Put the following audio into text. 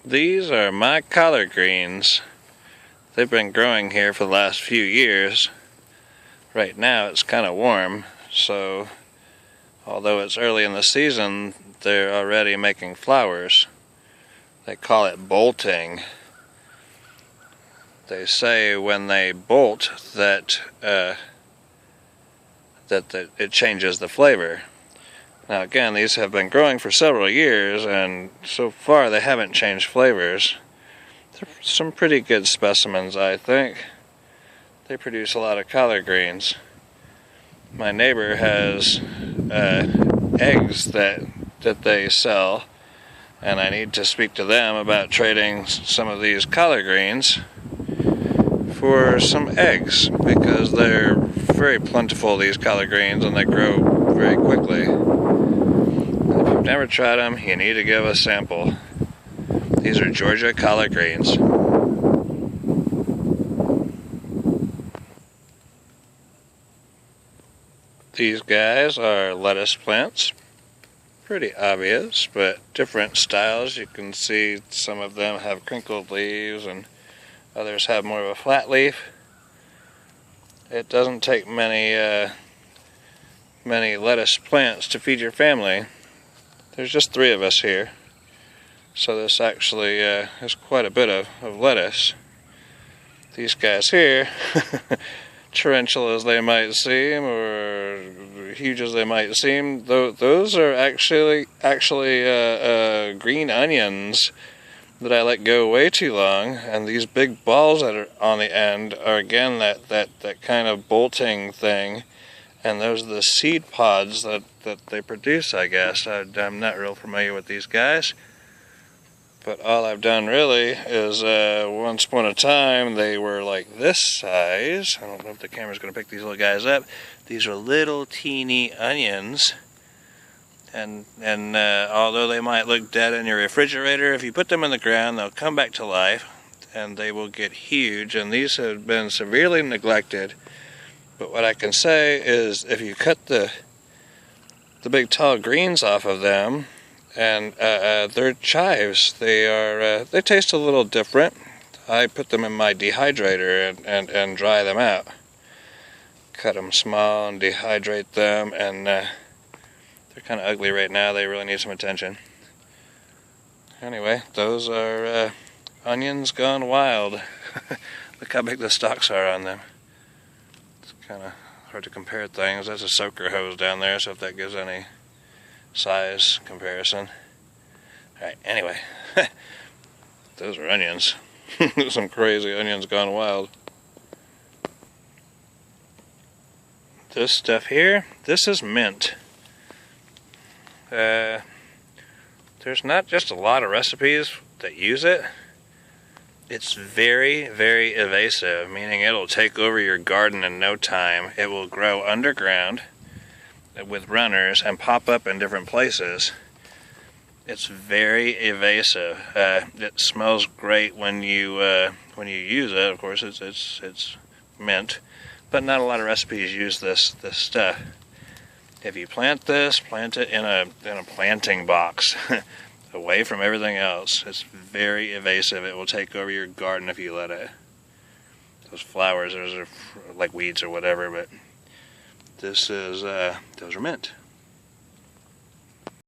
These are my collard greens. They've been growing here for the last few years. Right now it's kind of warm, so although it's early in the season, they're already making flowers. They call it bolting. They say when they bolt that it changes the flavor. Now again, these have been growing for several years, and so far they haven't changed flavors. They're some pretty good specimens, I think. They produce a lot of collard greens. My neighbor has eggs that they sell, and I need to speak to them about trading some of these collard greens for some eggs, because they're very plentiful, these collard greens, and they grow very quickly. If you've never tried them, you need to give a sample. These are Georgia collard greens. These guys are lettuce plants. Pretty obvious, but different styles. You can see some of them have crinkled leaves and others have more of a flat leaf. It doesn't take many lettuce plants to feed your family. There's just 3 of us here, so this actually is quite a bit of lettuce. These guys here, torrential as they might seem, or huge as they might seem, those are actually green onions that I let go way too long, and these big balls that are on the end are again that kind of bolting thing, and those are the seed pods that they produce, I guess. I'm not real familiar with these guys, but all I've done really is once upon a time they were like this size. I don't know if the camera's going to pick these little guys up. These are little teeny onions. And although they might look dead in your refrigerator, if you put them in the ground, they'll come back to life, and they will get huge. And these have been severely neglected. But what I can say is, if you cut the big tall greens off of them, and they're chives, they taste a little different. I put them in my dehydrator and dry them out. Cut them small and dehydrate them, and they're kind of ugly right now. They really need some attention. Anyway, those are onions gone wild. Look how big the stalks are on them. It's kind of hard to compare things. That's a soaker hose down there, so if that gives any size comparison. Alright, anyway. Those are onions. Some crazy onions gone wild. This stuff here, this is mint. There's not just a lot of recipes that use it. It's very, very evasive, meaning it'll take over your garden in no time. It will grow underground with runners and pop up in different places. It's very evasive. It smells great when you use it. Of course, it's mint, but not a lot of recipes use this stuff. If you plant this, plant it in a planting box, away from everything else. It's very evasive. It will take over your garden if you let it. Those flowers, those are like weeds or whatever, but this is those are mint.